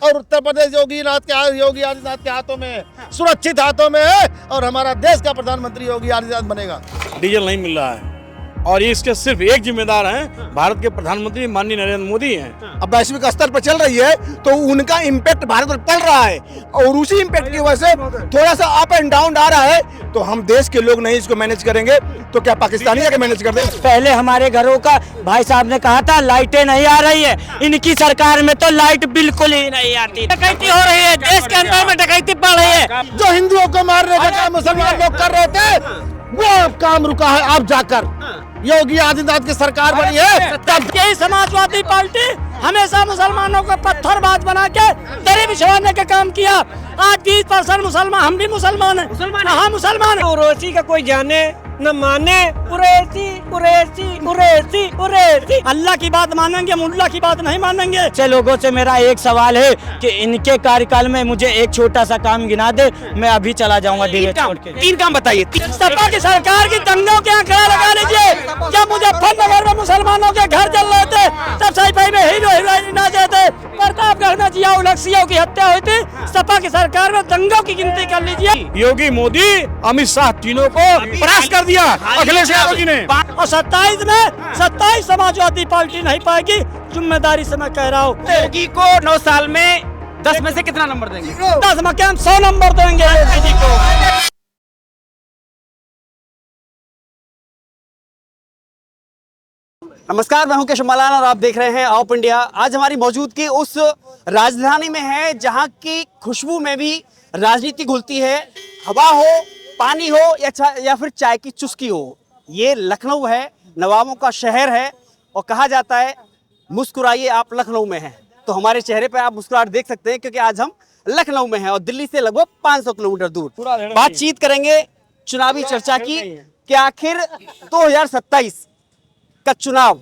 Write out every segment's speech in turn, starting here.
और उत्तर प्रदेश योगी आदित्यनाथ के हाथों में है, सुरक्षित हाथों में है और हमारा देश का प्रधानमंत्री योगी आदित्यनाथ बनेगा। डीजल नहीं मिल रहा है और इसके सिर्फ एक जिम्मेदार हैं, भारत के प्रधानमंत्री माननीय नरेंद्र मोदी हैं। अब वैश्विक स्तर पर चल रही है तो उनका इम्पैक्ट भारत पर पड़ रहा है और उसी इम्पैक्ट की वजह से थोड़ा सा अप एंड डाउन आ रहा है, तो हम देश के लोग नहीं इसको मैनेज करेंगे तो क्या पाकिस्तानी आके मैनेज कर दें? पहले हमारे घरों का भाई साहब ने कहा था लाइटें नहीं आ रही है, इनकी सरकार में तो लाइट बिल्कुल ही नहीं आती। डकैती हो रही है, देश के अंदर में डकैती बढ़ रही है। जो हिंदुओं को मारने का काम मुसलमान लोग कर रहे थे वो अब काम रुका है। अब जाकर योगी आदित्यनाथ की सरकार बनी है तब यही समाजवादी पार्टी हमेशा मुसलमानों को पत्थरबाज बना के दरी बिछवाने का काम किया। आज 20% मुसलमान, हम भी मुसलमान हैं, हाँ मुसलमान हैं। उर्वशी का कोई जाने न माने, उरेसी अल्लाह की बात मानेंगे, मुल्ला की बात नहीं मानेंगे। अच्छे लोगों से मेरा एक सवाल है कि इनके कार्यकाल में मुझे एक छोटा सा काम गिना दे, मैं अभी चला जाऊंगा डिबेट छोड़ के। 3 काम बताइए। सपा की सरकार की दंगों के आंकड़ा लगा लीजिए। जब मुजफ्फरनगर में मुसलमानों के घर जल रहे थे तब सही में हीरो हीरोइन नाचे थे। प्रतापगढ़ में जिया उलक्सियों की हत्या हुई थी, सपा की सरकार में दंगों की गिनती कर लीजिए। योगी, मोदी, अमित शाह तीनों को परास्त कर दिया अखिलेश यादव जी ने। और 27 समाजवादी पार्टी नहीं पाएगी, जिम्मेदारी से मैं कह रहा हूँ। योगी को 9 साल में 10 में से कितना नंबर देंगे? 10 में क्या हम 100 नंबर देंगे योगी जी को। नमस्कार, मैं हूं केशव मलान और आप देख रहे हैं ऑप इंडिया। आज हमारी मौजूदगी उस राजधानी में है जहां की खुशबू में भी राजनीति घुलती है। हवा हो, पानी हो या फिर चाय की चुस्की हो, ये लखनऊ है, नवाबों का शहर है और कहा जाता है मुस्कुराइए आप लखनऊ में हैं। तो हमारे चेहरे पे आप मुस्कुराहट देख सकते हैं क्योंकि आज हम लखनऊ में हैं और दिल्ली से लगभग 500 किलोमीटर दूर। बातचीत करेंगे चुनावी चर्चा की कि आखिर 2027 का चुनाव,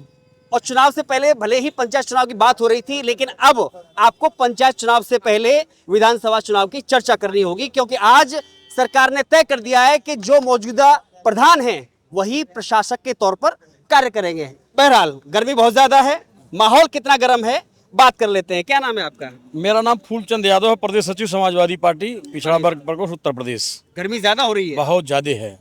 और चुनाव से पहले भले ही पंचायत चुनाव की बात हो रही थी, लेकिन अब आपको पंचायत चुनाव से पहले विधानसभा चुनाव की चर्चा करनी होगी क्योंकि आज सरकार ने तय कर दिया है कि जो मौजूदा प्रधान हैं वही प्रशासक के तौर पर कार्य करेंगे। बहरहाल गर्मी बहुत ज्यादा है, माहौल कितना गर्म है बात कर लेते हैं। क्या नाम है आपका? मेरा नाम फूलचंद यादव है, प्रदेश सचिव समाजवादी पार्टी पिछड़ा वर्ग प्रकोष्ठ उत्तर प्रदेश। गर्मी ज्यादा हो रही है? बहुत ज्यादा है।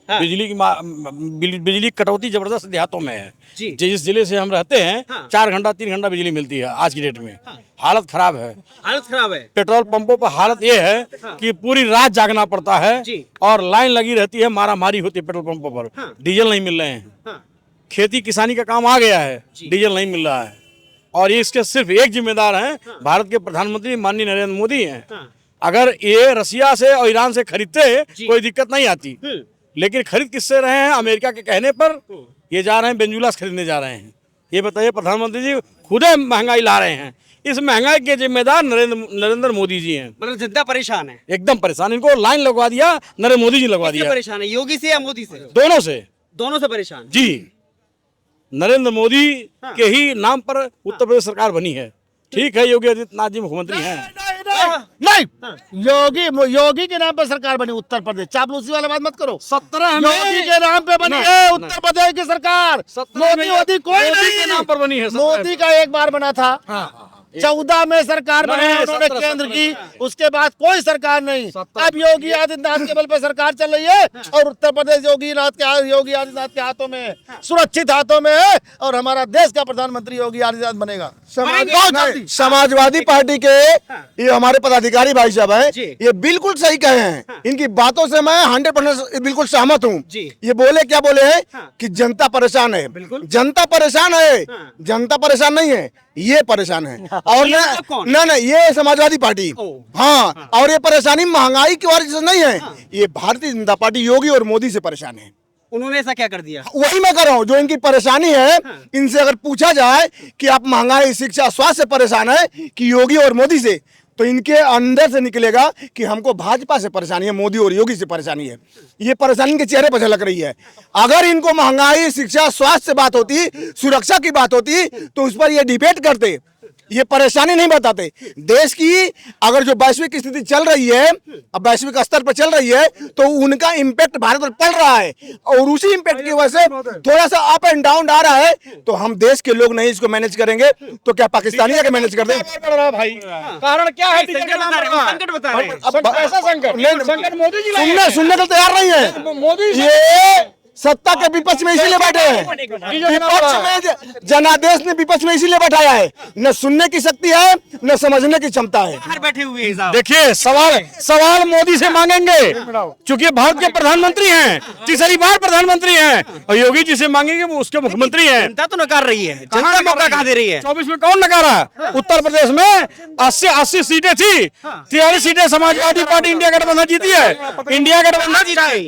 हाँ। बिजली कटौती जबरदस्त देहातों में है जी। जिस जिले से हम रहते हैं, हाँ। 4 घंटा 3 घंटा बिजली मिलती है आज की डेट में। हाँ। हालत खराब है, हालत खराब है। पेट्रोल पंपों पर हालत ये है कि पूरी रात जागना पड़ता है जी। और लाइन लगी रहती है, मारामारी होती है पेट्रोल पंपों पर। हाँ। डीजल नहीं मिल रहे हैं। खेती किसानी का काम आ गया है, डीजल नहीं मिल रहा है और इसके सिर्फ एक जिम्मेदार हैं, भारत के प्रधानमंत्री माननीय नरेंद्र मोदी हैं। अगर ये रसिया से और ईरान से खरीदते कोई दिक्कत नहीं आती, लेकिन खरीद किससे रहे हैं? अमेरिका के कहने पर ये जा रहे हैं, बेंजुलास खरीदने जा रहे हैं। ये बताइए, प्रधानमंत्री जी खुद महंगाई ला रहे हैं, इस महंगाई के जिम्मेदार नरेंद्र मोदी जी हैं। मतलब जनता परेशान है, एकदम परेशान। इनको लाइन लगवा दिया, नरेंद्र मोदी जी लगवा दिया। परेशान है योगी से या मोदी से? दोनों से। दोनों से परेशान जी। नरेंद्र मोदी के ही नाम पर उत्तर प्रदेश सरकार बनी है। ठीक है, योगी आदित्यनाथ जी मुख्यमंत्री हैं। नहीं, योगी के नाम पर सरकार बनी उत्तर प्रदेश। चापलूसी वाला बात मत करो। 17 में योगी के नाम पे बनी है उत्तर प्रदेश की सरकार। मोदी कोई नहीं के नाम पर बनी है। मोदी का एक बार बना था। 14 में सरकार बनी है उन्होंने केंद्र की, उसके बाद कोई सरकार नहीं। अब योगी आदित्यनाथ के बल पे सरकार चल रही है और उत्तर प्रदेश योगी आदित्यनाथ के हाथों में है, सुरक्षित हाथों में है और हमारा देश का प्रधानमंत्री योगी आदित्यनाथ बनेगा। समाजवादी पार्टी के ये हमारे पदाधिकारी भाई साहब हैं, ये बिल्कुल सही कहे हैं। इनकी बातों से मैं 100% बिल्कुल सहमत हूँ। ये बोले क्या बोले हैं कि जनता परेशान है। जनता परेशान है, जनता परेशान नहीं है, ये परेशान है। और ना ये समाजवादी पार्टी। हाँ, और ये परेशानी महंगाई की वजह से नहीं है, ये भारतीय जनता पार्टी योगी और मोदी से परेशान है। उन्होंने ऐसा क्या कर दिया? वही मैं कर रहा हूँ, जो इनकी परेशानी है। इनसे अगर पूछा जाए कि आप महंगाई, शिक्षा, स्वास्थ्य से परेशान है कि योगी और मोदी से, तो इनके अंदर से निकलेगा कि हमको भाजपा से परेशानी है, मोदी और योगी से परेशानी है। ये परेशानी इनके चेहरे पर झलक रही है। अगर इनको महंगाई, शिक्षा, स्वास्थ्य से बात होती, सुरक्षा की बात होती तो उस पर ये डिबेट करते। ये परेशानी नहीं बताते। देश की अगर जो वैश्विक स्थिति चल रही है, अब वैश्विक स्तर पर चल रही है, तो उनका इम्पैक्ट भारत पर पड़ रहा है और उसी इम्पैक्ट की वजह से थोड़ा सा अप एंड डाउन आ रहा है। तो हम देश के लोग नहीं इसको मैनेज करेंगे तो क्या पाकिस्तानी आके मैनेज कर दें? भाई कारण क्या है? संकट बता रहे हैं। ऐसा संकट मोदी जी सुनने को तैयार नहीं है। मोदी ये सत्ता के विपक्ष में इसीलिए बैठे हैं, विपक्ष में जनादेश ने विपक्ष में इसीलिए बैठाया है। न सुनने की शक्ति है न समझने की क्षमता है। बाहर बैठे हुए हैं साहब। देखिए सवाल मोदी से मांगेंगे क्योंकि भारत के प्रधानमंत्री हैं, तीसरी बार प्रधानमंत्री हैं, और योगी जी से मांगेंगे वो उसके मुख्यमंत्री हैं। जनता तो नकार रही है, जनता मौका कहाँ दे रही है? 24 में कौन नकारा? उत्तर प्रदेश में 80 सीटें थी, 43 सीटें समाजवादी पार्टी इंडिया गठबंधन जीती है। इंडिया गठबंधन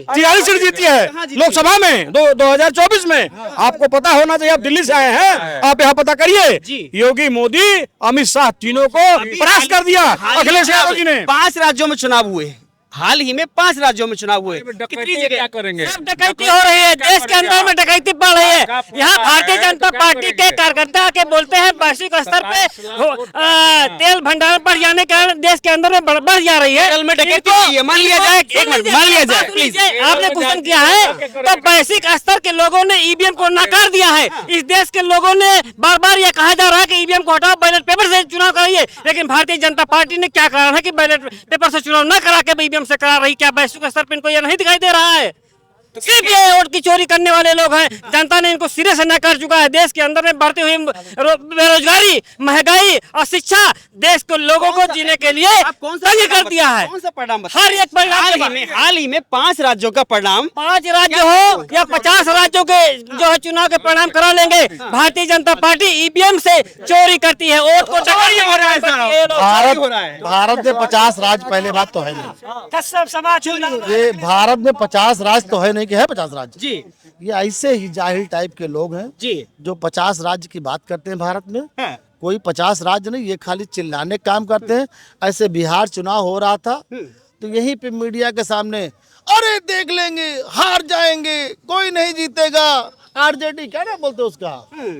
43 सीट जीती है लोकसभा में 2024 में। आपको पता होना चाहिए, आप दिल्ली से आए हैं, आप यहाँ पता करिए। योगी, मोदी, अमित शाह तीनों को परास्त कर दिया अखिलेश यादव जी ने। 5 राज्यों में चुनाव हुए, हाल ही में 5 राज्यों में चुनाव हुए। कितनी जगह क्या करेंगे? सब डकैती हो रही है, देश के अंदर में डकैती बढ़ रही है। यहाँ भारतीय जनता पार्टी के कार्यकर्ता आके बोलते हैं वैश्विक स्तर पे तेल भंडारण बढ़ जाने के कारण देश के अंदर में बढ़ जा रही है। तेल में डकैती हुई है, मान लिया जाए, एक मिनट मान लिया जाए प्लीज। आपने क्वेश्चन किया है तो वैश्विक स्तर के लोगों ने ईवीएम को नकार दिया है। इस देश के लोगों ने बार बार ये कहा जा रहा है कि ईवीएम को हटाओ, बैलेट पेपर से चुनाव कराइए, लेकिन भारतीय जनता पार्टी ने क्या कारण है कि बैलेट पेपर से चुनाव न करा के ईवीएम से करा रही? क्या वैश्विक स्तर पर इनको यह नहीं दिखाई दे रहा है? सिर्फ ये वोट की चोरी करने वाले लोग हैं। जनता ने इनको सिरे से नकार चुका है। देश के अंदर में बढ़ती हुई बेरोजगारी, महंगाई और शिक्षा देश को लोगों को जीने के लिए तंग कर दिया है। कौन सा परिणाम? हर एक परिणाम हाल ही में 5 राज्यों का परिणाम, 5 राज्य हो या 50 राज्यों के जो है चुनाव के परिणाम करा लेंगे। भारतीय जनता पार्टी ईवीएम से चोरी करती है, वोट को चोरी हो रहा है साहब। भारत में 50 राज्य, पहले बात तो है नहीं, सब समाज ये भारत में 50 राज्य तो है नहीं कि है 50 राज्य जी। ये ऐसे ही जाहिल टाइप के लोग हैं जी जो 50 राज्य की बात करते हैं भारत में। हाँ। कोई 50 राज्य नहीं, ये खाली चिल्लाने का काम करते हैं। ऐसे बिहार चुनाव हो रहा था तो यहीं पे मीडिया के सामने, अरे देख लेंगे, हार जाएंगे, कोई नहीं जीतेगा, आरजेडी क्या ना बोलते उसका,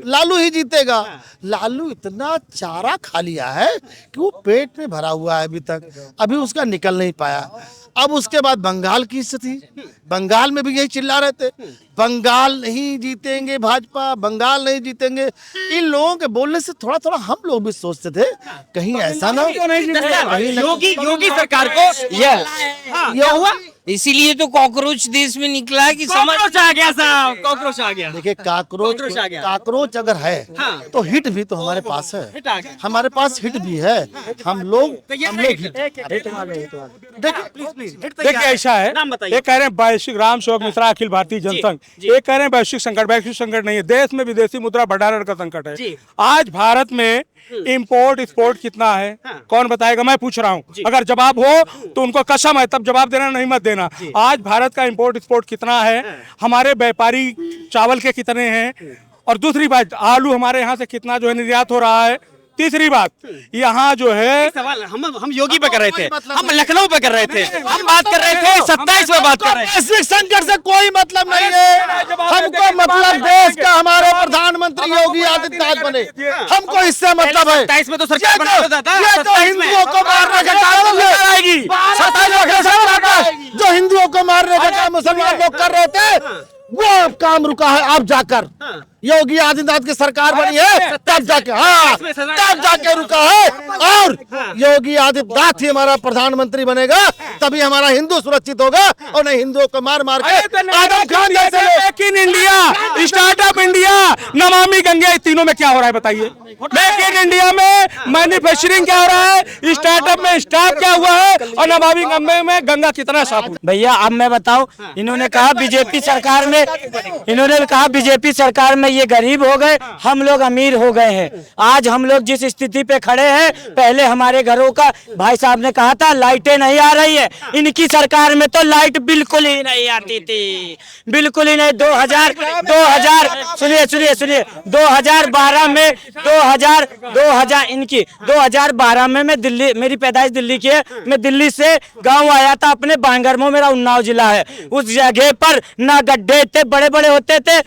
लालू ही जीतेगा। लालू इतना चारा खा लिया है कि वो पेट में भरा हुआ है, अभी उसका निकल नहीं पाया। अब उसके बाद बंगाल की स्थिति, बंगाल में भी यही चिल्ला रहे थे, बंगाल नहीं जीतेंगे भाजपा, बंगाल नहीं जीतेंगे। इन लोगों के बोलने से थोड़ा थोड़ा हम लोग भी सोचते थे कहीं ऐसा ना योगी सरकार को यह हुआ, इसीलिए तो कॉकरोच देश में निकला है कि समझ कॉकरोच आ गया साहब, कॉकरोच आ गया। देखिए कॉकरोच आ गया। काकरोच अगर है तो हिट भी तो हमारे पास है, हमारे पास हिट भी है। हम लोग देखिए ऐसा है, नाम बताइए। ये कह रहे हैं वैश्विक राम सेवक मिश्रा अखिल भारतीय जनसंघ, ये कह रहे हैं वैश्विक संकट नहीं है, देश में विदेशी मुद्रा भंडारण का संकट है। आज भारत में इंपोर्ट एक्सपोर्ट कितना है कौन बताएगा? मैं पूछ रहा हूँ, अगर जवाब हो तो उनको कसम है तब जवाब देना, नहीं मत देना। आज भारत का इंपोर्ट एक्सपोर्ट कितना है, हमारे व्यापारी चावल के कितने हैं, और दूसरी बात आलू हमारे यहाँ से कितना जो है निर्यात हो रहा है। तीसरी बात यहाँ जो है सवाल हम योगी पे कर रहे थे, हम लखनऊ पे कर रहे थे, हम बात कर रहे थे 27 पे बात कर रहे हैं। वैश्विक संकट से कोई मतलब नहीं है, हमको मतलब देश का हमारे प्रधानमंत्री योगी आदित्यनाथ बने, हमको इससे मतलब है। 27 में तो सरकार बना होता था, ये तो हिंदुओं को मारने का काम आएगी, 27 जो हिंदुओं को मारने का काम मुसलमान लोग कर रहे थे वो अब काम रुका है। आप जाकर योगी आदित्यनाथ की सरकार बनी है तब जाके, हाँ तब जाके रुका है, और योगी आदित्यनाथ ही हमारा प्रधानमंत्री बनेगा तभी हमारा हिंदू सुरक्षित होगा, और नहीं हिंदुओं को मार मार के आदम खान जैसे make in India, startup India, Namami Gange, तीनों में क्या हो रहा है बताइए? मेक इन इंडिया में मैन्युफैक्चरिंग क्या हो रहा है, स्टार्टअप में स्टार्ट क्या हुआ है, और नमामि गंगे में गंगा कितना साफ हुआ? भैया अब मैं बताऊं, इन्होंने कहा बीजेपी सरकार में, इन्होंने कहा बीजेपी सरकार में ये गरीब हो गए, हम लोग अमीर हो गए हैं। आज हम लोग जिस स्थिति पे खड़े हैं, पहले हमारे घरों का, भाई साहब ने कहा था लाइटें नहीं आ रही है, इनकी सरकार में तो लाइट बिल्कुल ही नहीं आती थी, बिल्कुल ही नहीं। 2000 सुनिए 2012 में 2012 में मैं दिल्ली, मेरी पैदाइश दिल्ली की है, मैं दिल्ली से गांव आया था अपने बांगरमो, मेरा उन्नाव जिला है। उस जगह पर ना गड्ढे इतने बड़े बड़े होते थे,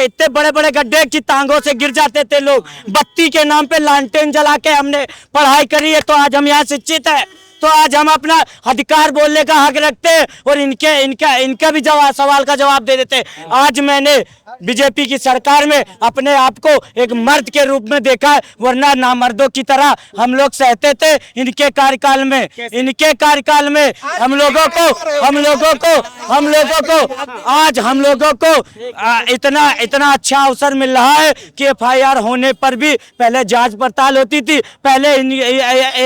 इतने बड़े बड़े गड्ढे की टांगों से गिर जाते थे लोग। बत्ती के नाम पे लालटेन जला के हमने पढ़ाई करी है, तो आज हम यहाँ शिक्षित है, तो आज हम अपना अधिकार बोलने का हक रखते हैं और इनका भी सवाल का जवाब दे देते। आज मैंने बीजेपी की सरकार में अपने आप को एक मर्द के रूप में देखा है, वरना नामर्दों की तरह हम लोग सहते थे। इनके कार्यकाल में हम लोगों को इतना अच्छा अवसर मिल रहा है कि FIR होने पर भी पहले जांच पड़ताल होती थी। पहले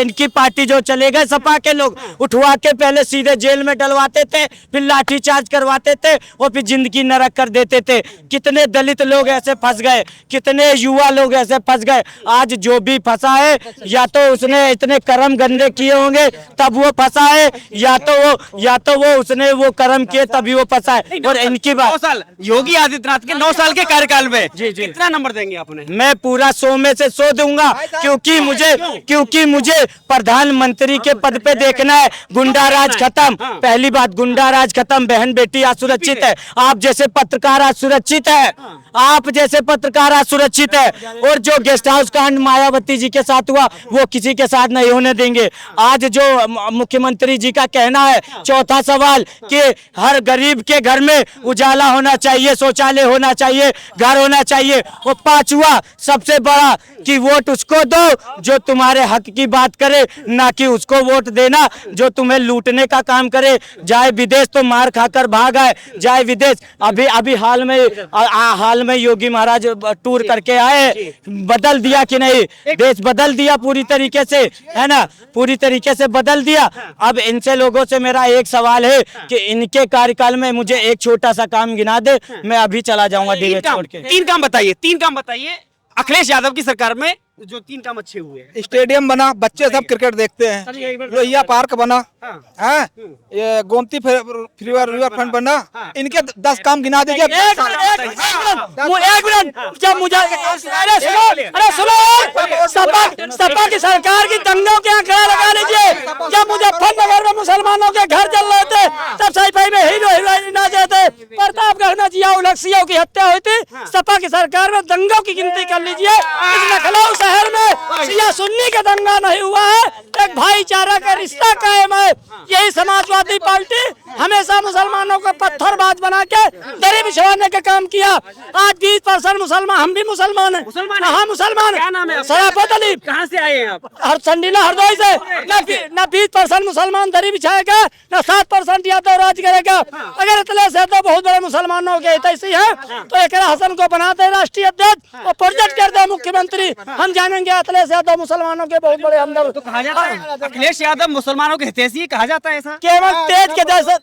इनकी पार्टी जो चले गए सपा के लोग, उठवा के पहले सीधे जेल में डलवाते थे, फिर लाठीचार्ज करवाते थे और फिर जिंदगी नरक कर देते थे। कितने दलित लोग ऐसे फंस गए, कितने युवा लोग ऐसे फंस गए। आज जो भी फंसा है, या तो उसने इतने कर्म गंदे किए होंगे तब वो फंसा है, या तो वो उसने वो कर्म किए तभी वो फंसा है। और इनकी बात 9 साल योगी आदित्यनाथ के 9 साल के कार्यकाल में कितना नंबर देंगे आपने? मैं पूरा 100 में से 100 दूंगा, क्योंकि मुझे प्रधानमंत्री के पद पे देखना है। गुंडा राज खत्म, पहली बात गुंडा राज खत्म, बहन बेटी आज सुरक्षित है, आप जैसे पत्रकार आज सुरक्षित है, आप जैसे पत्रकार आज सुरक्षित है। और जो गेस्ट हाउस कांड मायावती जी के साथ हुआ वो किसी के साथ नहीं होने देंगे। आज जो मुख्यमंत्री जी का कहना है, चौथा सवाल कि हर गरीब के घर में उजाला होना चाहिए, शौचालय होना चाहिए, घर होना चाहिए। और पांचवा सबसे बड़ा कि वोट उसको दो जो तुम्हारे हक की बात करे, ना कि उसको वोट देना जो तुम्हें लूटने का काम करे। जाए विदेश तो मार खाकर भाग आए, जाए विदेश। अभी हाल में योगी महाराज टूर करके आए, बदल दिया कि नहीं? देश बदल दिया पूरी तरीके से, है ना, पूरी तरीके से बदल दिया। अब इनसे लोगों से मेरा एक सवाल है कि इनके कार्यकाल में मुझे एक छोटा सा काम गिना दे, मैं अभी चला जाऊंगा डिबेट छोड़ के। 3 काम बताइए अखिलेश यादव की सरकार में जो 3 काम अच्छे हुए हैं। स्टेडियम बना, बच्चे सब क्रिकेट देखते हैं। लोहिया पार्क बना है, ये गोमती रिवर फ्रंट बना। इनके 10 काम गिना दीजिए। एक मिनट, जब मुझे अरे सुनो, सपा की सरकार की दंगों के आंकड़ा लगा लीजिए। जब मुजफ्फरनगर में मुसलमानों के घर जल रहे थे, तब साई में हीरो हीरोइन नाचे थे, प्रतापगढ़ में जिया उल हक की हत्या हुई थी। सपा की सरकार में दंगों की गिनती कर लीजिए। इस लखनऊ शहर में शिया सुन्नी का दंगा नहीं हुआ है, एक भाईचारा का रिश्ता कायम है। यही समाजवादी पार्टी हमेशा मुसलमानों को पत्थरबाज बना के दरी बिछवाने का काम किया। आज 20% मुसलमान, हम भी मुसलमान हैं। हाँ मुसलमान। क्या नाम है आपका? सराफत अली। कहाँ से आए हैं आप? हरदोई से। न 20% मुसलमान दरी बिछाएगा, न 7% यादव राज करेगा। अगर इतने से तो बहुत बड़े मुसलमानों के ऐसी है तो एक हसन को बनाते राष्ट्रीय अध्यक्ष और प्रोजेक्ट कर दे मुख्यमंत्री, हम जानेंगे अखिलेश यादव मुसलमानों के बहुत बड़े हमदर्द। तो कहा जाता है अखिलेश यादव मुसलमानों के हितैषी, कहा जाता है ऐसा। केवल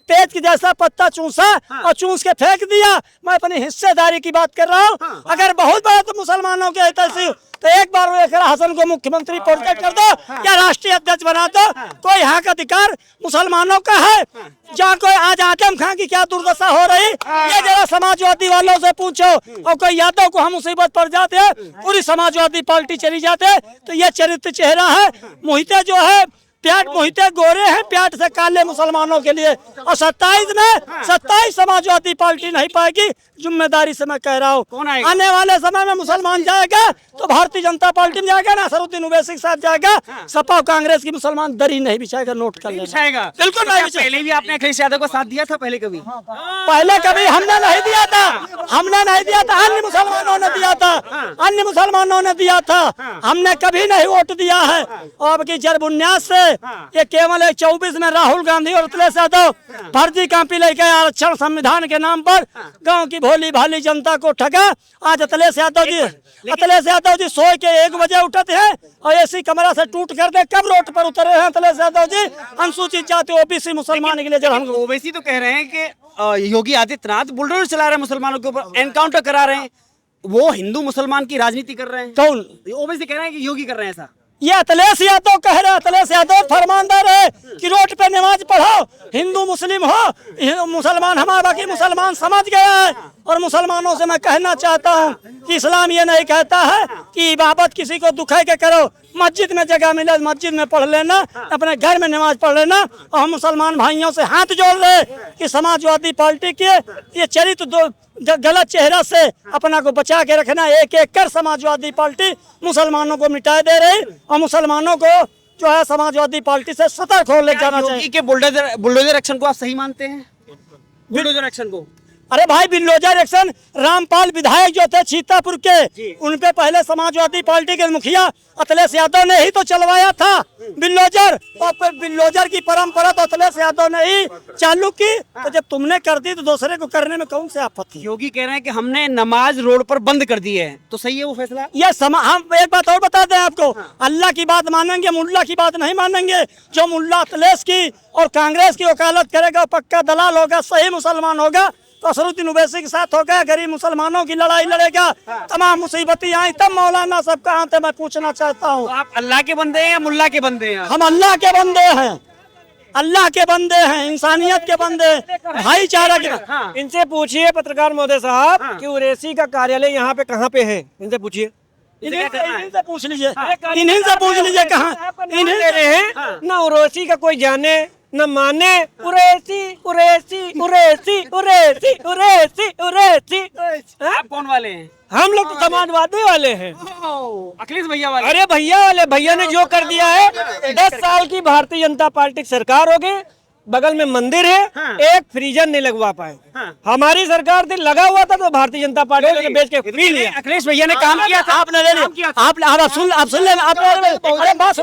तेज के जैसा पत्ता चूसा और चूस के फेंक दिया। मैं अपनी हिस्सेदारी की बात कर रहा हूँ। अगर बहुत बड़ा तो मुसलमानों के हितैषी तो एक बार वो हसन को मुख्यमंत्री प्रोजेक्ट कर दो या राष्ट्रीय अध्यक्ष बना दो। कोई यहाँ का अधिकार मुसलमानों का है। जहाँ कोई आज आजम खान की क्या दुर्दशा हो रही, ये जरा समाजवादी वालों से पूछो। और कोई यादव को हम मुसीबत पड़ जाते हैं, पूरी समाजवादी पार्टी चली जाते, तो ये चरित्र चेहरा है। मोहिते जो है प्याट, मोहिते गोरे हैं, प्याट से काले मुसलमानों के लिए। और 27 समाजवादी पार्टी नहीं पाएगी, जिम्मेदारी से मैं कह रहा हूँ। आने वाले समय में मुसलमान जाएगा तो भारतीय जनता पार्टी में जाएगा, नसरुद्दीन ओवैसी के साथ जाएगा। सपा कांग्रेस की मुसलमान दरी नहीं बिछाएगा, नोट कर बिछाएगा। बिल्कुल नहीं बिछाएगा। पहले भी आपने अखिलेश यादव को साथ दिया था, पहले कभी हमने नहीं दिया था, अन्य मुसलमानों ने दिया था, हमने कभी नहीं वोट दिया है। और अब की जरबुनियाद से ये केवल 24 में राहुल गांधी और अखिलेश यादव फर्जी कापी लेके आरक्षण संविधान के नाम पर गांव की भोली भाली जनता को ठगा। आज अखिलेश यादव जी सोए के 1 बजे उठते हैं और एसी कमरा से टूट कर दे कब रोड पर उतरे हैं अखिलेश यादव जी। अनुसूचित जाति OBC मुसलमान के लिए जब हम ओवैसी तो कह रहे हैं कि योगी आदित्यनाथ बुलडोजर चला रहे हैं, मुसलमानों के ऊपर एनकाउंटर करा रहे हैं, वो हिंदू मुसलमान की राजनीति कर रहे हैं। कौन? ओवैसी कह रहे हैं कि योगी कर रहे हैं ऐसा। ये अखिलेश यादव कह रहे, अखिलेश यादव फरमानदार है कि रोड पे नमाज पढ़ो, हिंदू मुस्लिम हो, मुसलमान हमारा बाकी मुसलमान समझ गया है। और मुसलमानों से मैं कहना चाहता हूँ कि इस्लाम ये नहीं कहता है कि इबादत किसी को दुखाई के करो, मस्जिद में जगह मिले मस्जिद में पढ़ लेना, अपने घर में नमाज पढ़ लेना। और हम मुसलमान भाइयों से हाथ जोड़ रहे कि समाजवादी पार्टी के ये चरित्र गलत चेहरा से अपना को बचा के रखना। एक एक कर समाजवादी पार्टी मुसलमानों को मिटा दे रही और मुसलमानों को जो है समाजवादी पार्टी से सतर्क हो ले जाना चाहिए। योगी के बुलडोजर एक्शन को आप सही मानते हैं? बुलडोजर एक्शन को? अरे भाई बिल्डोजर एक्शन, रामपाल विधायक जो थे सीतापुर के, उन पे पहले समाजवादी पार्टी के मुखिया अखिलेश यादव ने ही तो चलवाया था बिल्डोजर। और बिल्डोजर की परंपरा तो अखिलेश यादव ने ही चालू की। तो जब तुमने कर दी तो दूसरे को करने में कौन से आपत्ति? योगी कह रहे हैं कि हमने नमाज रोड पर बंद कर दी है, तो सही है वो फैसला? ये हम एक बात और बता दें आपको, अल्लाह की बात मानेंगे, मुल्ला की बात नहीं मानेंगे। जो मुल्ला अखिलेश की और कांग्रेस की वकालत करेगा पक्का दलाल होगा, सही मुसलमान होगा तो असरुद्दीन ओवैसी के साथ होगा, गरीब मुसलमानों की लड़ाई लड़ेगा। तमाम मुसीबतें आई तब मौलाना सब कहाँ थे, मैं पूछना चाहता हूँ। तो आप अल्लाह के बंदे हैं या मुल्ला के बंदे हैं? हम अल्लाह के बंदे हैं, अल्लाह के बंदे हैं, इंसानियत के बंदे, भाईचारा के। इनसे पूछिए पत्रकार महोदय साहब कि ओवैसी का कार्यालय यहाँ पे कहाँ पे है, इनसे पूछिए। इन्हीं से पूछ लीजिए, इन्हीं से पूछ लीजिए कहाँ इन्हीं दे रहे हैं ना। ओवैसी का कोई जाने न माने, उरेसी उरेसी उरेसी उरेसी उरेसी उरेसी। आप कौन वाले हैं? हम लोग तो समाजवादी वाले हैं, अखिलेश भैया वाले। अरे भैया वाले, भैया ने जो कर दिया है, 10 साल की भारतीय जनता पार्टी की सरकार हो गई, बगल में मंदिर है, एक फ्रीजर नहीं लगवा पाए। हमारी सरकार थी, लगा हुआ था तो भारतीय जनता पार्टी ने बेच के फ्री लिया। अखिलेश भैया ने काम किया था, आपने ले लिया। आप सुन ले, अरे बात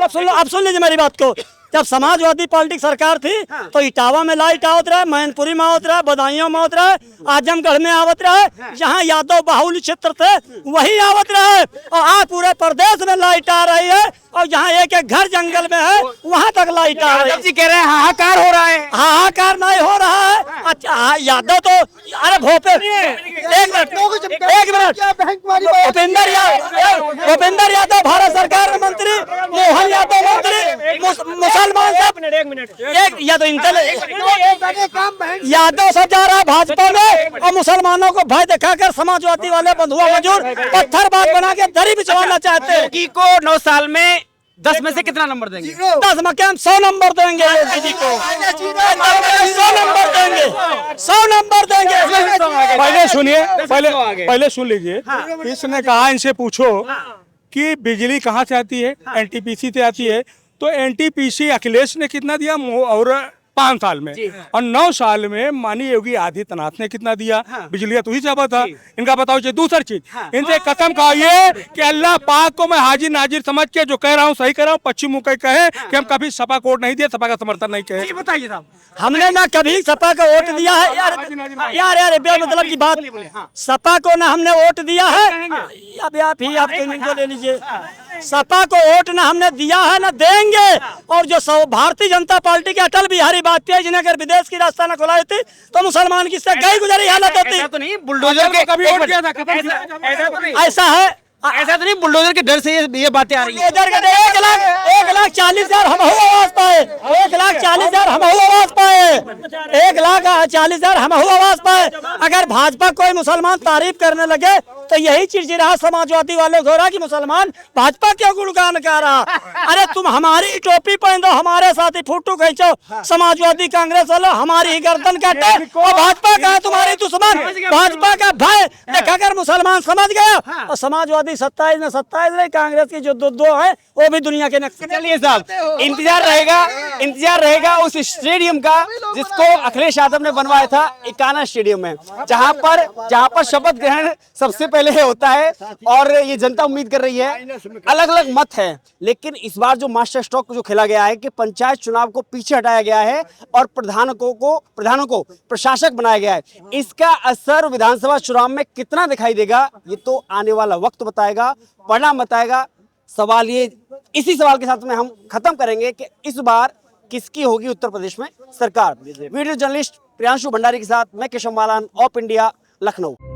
सुन लीजिए मेरी बात को। जब समाजवादी पार्टी की सरकार थी तो इटावा में लाइट आवत रहा, मैनपुरी में आवत रहा, बदायूं में आवत रहा, आजमगढ़ में आवत रहा, जहाँ यादव बाहुल्य क्षेत्र थे वही आवत रहा। और आज पूरे प्रदेश में लाइट आ रही है और जहाँ एक एक घर जंगल में है वहाँ तक लाइट आ रही है। जी कह रहे हैं हाहाकार हो रहा है। हाहाकार नहीं हो रहा है। अच्छा यादव तो अरे भोपे एक मिनट भूपेंद्र यादव भारत सरकार में मंत्री, मोहन यादव मंत्री, मुसलमान सब एक या तो यादव सब जा रहा है भाजपा में और मुसलमानों को भय दिखाकर समाजवादी वाले बंधुआ मजूर पत्थर बात बना के दरी बिछवाना चाहते हैं। योगी को 9 साल में 10 में से कितना नंबर देंगे? 10 में क्या, हम 100 नंबर देंगे योगी जी को, 100 नंबर देंगे, 100 नंबर देंगे। पहले सुनिए, पहले सुन लीजिए। इसने कहा इनसे पूछो कि बिजली कहाँ से आती है, एनटीपीसी से आती है। तो एनटीपीसी अखिलेश ने कितना दिया और 5 साल में, और 9 साल में माननीय योगी आदित्यनाथ ने कितना दिया? बिजली तो ही चाहता था। इनका बताओ चाहिए। दूसरी चीज, इनसे कसम खाइए कि अल्लाह पाक को मैं हाजिर नाजिर समझ के जो कह रहा हूँ सही कह रहा हूँ। पश्चिम मुख कहे कि हम कभी सपा को वोट नहीं दिया, सपा का समर्थन नहीं कहे। बताइए साहब। हमने ना कभी सपा को वोट दिया है यार बेमतलब की बात। सपा को ना हमने वोट दिया है, अब आप ले लीजिए। सपा को वोट ना हमने दिया है ना देंगे। और जो भारतीय जनता पार्टी के अटल बिहारी वाजपेयी जिन्हें अगर विदेश की रास्ता न खुलाई थी तो मुसलमान की गई गुजरी हालत होती। ऐसा तो नहीं बुलडोजर के कभी वोट किया था, ऐसा है, ऐसा तो नहीं बुलडोजर के डर से ये बातें आ रही है। 1,40,000 हम आवाज पाए, 1,40,000 हम आवाज पाए, 1,40,000 हम आवाज पाए। अगर भाजपा कोई मुसलमान तारीफ करने लगे तो यही चिड़चिड़ा समाजवादी वालों को हो रहा कि मुसलमान भाजपा क्यों गुणगान कर रहा। अरे तुम हमारी टोपी पहन दो, हमारे साथ ही फोटो खींचो, समाजवादी कांग्रेस वालों हमारी ही गर्दन काटे और भाजपा का है तुम्हारी दुश्मन, भाजपा का भय देखा मुसलमान समझ गया। और समाजवादी 27 में 27 नहीं, कांग्रेस की जो दो है वो भी दुनिया के नक्शे। चलिए साहब, इंतजार रहेगा उस स्टेडियम का जिसको अखिलेश यादव ने बनवाया था, इकाना स्टेडियम में, जहां पर शपथ ग्रहण सबसे पहले होता है। और ये जनता उम्मीद कर रही है, अलग अलग मत है, लेकिन इस बार जो मास्टर स्ट्रोक जो खेला गया है कि पंचायत चुनाव को पीछे हटाया गया है और प्रधानों को प्रशासक बनाया गया है। इसका असर विधानसभा चुनाव में कितना दिखाई देगा ये तो आने वाला वक्त बताएगा, परिणाम बताएगा। सवाल ये, इसी सवाल के साथ में हम खत्म करेंगे कि इस बार किसकी होगी उत्तर प्रदेश में सरकार। वीडियो जर्नलिस्ट प्रियांशु भंडारी के साथ मैं Keshav Malan, of India, Lucknow.